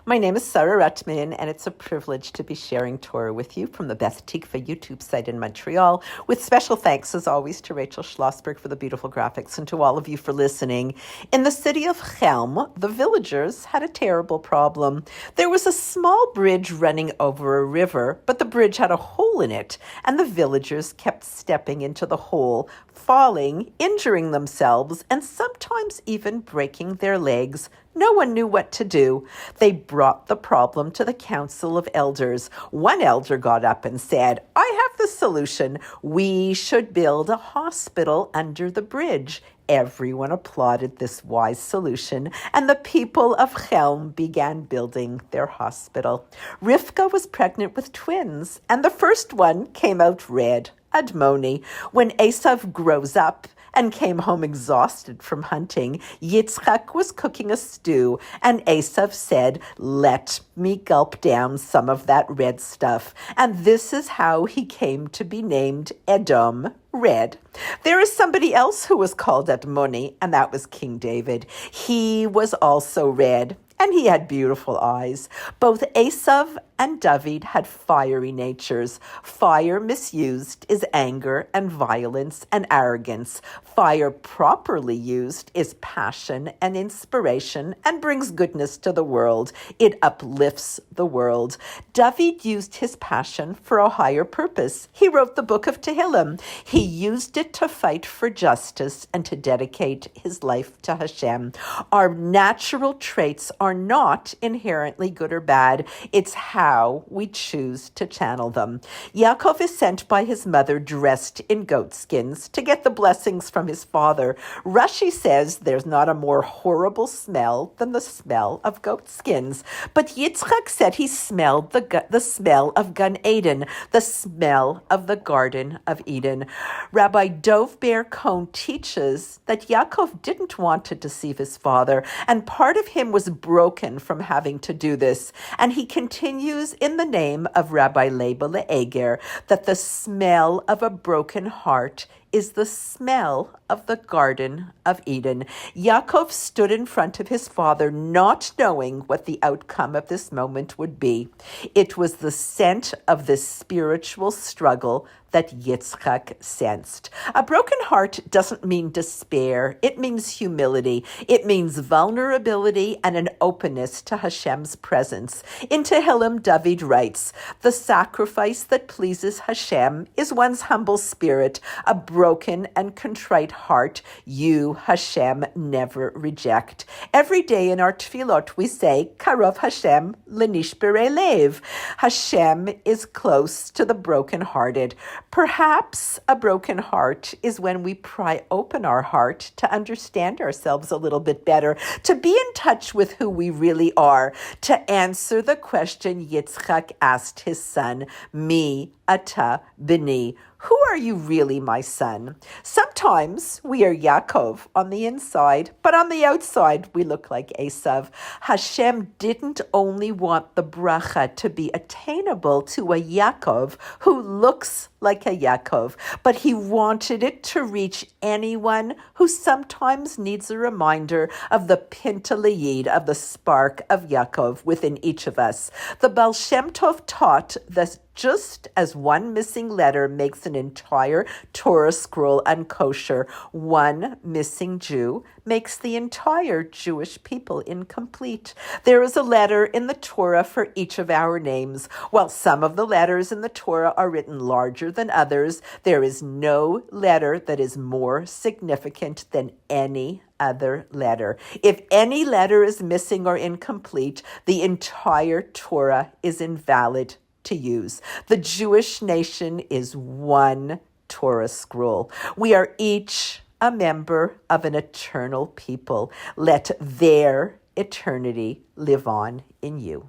My name is Sarah Rutman, and it's a privilege to be sharing Torah with you from the Beth Tikva YouTube site in Montreal, with special thanks, as always, to Rachel Schlossberg for the beautiful graphics and to all of you for listening. In the city of Chelm, the villagers had a terrible problem. There was a small bridge running over a river, but the bridge had a hole in it, and the villagers kept stepping into the hole, falling, injuring themselves, and sometimes even breaking their legs. No one knew what to do. They brought the problem to the council of elders. One elder got up and said, "I have the solution. We should build a hospital under the bridge." Everyone applauded this wise solution, and the people of Chelm began building their hospital. Rivka was pregnant with twins, and the first one came out red, Admoni. When Esav grows up and came home exhausted from hunting, Yitzchak was cooking a stew, and Esav said, "Let me gulp down some of that red stuff." And this is how he came to be named Edom, red. There is somebody else who was called Admoni, and that was King David. He was also red, and he had beautiful eyes. Both Esav and David had fiery natures. Fire misused is anger and violence and arrogance. Fire properly used is passion and inspiration and brings goodness to the world. It uplifts the world. David used his passion for a higher purpose. He wrote the book of Tehillim. He used it to fight for justice and to dedicate his life to Hashem. Our natural traits are not inherently good or bad. It's how we choose to channel them. Yaakov is sent by his mother dressed in goat skins to get the blessings from his father. Rashi says there's not a more horrible smell than the smell of goat skins. But Yitzchak said he smelled the smell of Gan Eden, the smell of the Garden of Eden. Rabbi Dov Ber Cohn teaches that Yaakov didn't want to deceive his father, and part of him was broken from having to do this. And he continues in the name of Rabbi Leba Le'eger that the smell of a broken heart is the smell of the Garden of Eden. Yaakov stood in front of his father, not knowing what the outcome of this moment would be. It was the scent of this spiritual struggle that Yitzchak sensed. A broken heart doesn't mean despair. It means humility. It means vulnerability and an openness to Hashem's presence. In Tehillim, David writes, "The sacrifice that pleases Hashem is one's humble spirit. A broken and contrite heart, you, Hashem, never reject." Every day in our tefillot, we say, "Karov Hashem lenishberei lev." Hashem is close to the brokenhearted. Perhaps a broken heart is when we pry open our heart to understand ourselves a little bit better, to be in touch with who we really are, to answer the question Yitzchak asked his son, "Mi ata b'ni." Who are you really, my son? Sometimes we are Yaakov on the inside, but on the outside we look like Esav. Hashem didn't only want the bracha to be attainable to a Yaakov who looks like a Yaakov, but he wanted it to reach anyone who sometimes needs a reminder of the Pinta Liyid, of the spark of Yaakov within each of us. The Baal Shem Tov taught that just as one missing letter makes an entire Torah scroll unkosher, one missing Jew makes the entire Jewish people incomplete. There is a letter in the Torah for each of our names. While some of the letters in the Torah are written larger than others, there is no letter that is more significant than any other letter. If any letter is missing or incomplete, the entire Torah is invalid to use. The Jewish nation is one Torah scroll. We are each a member of an eternal people. Let their eternity live on in you.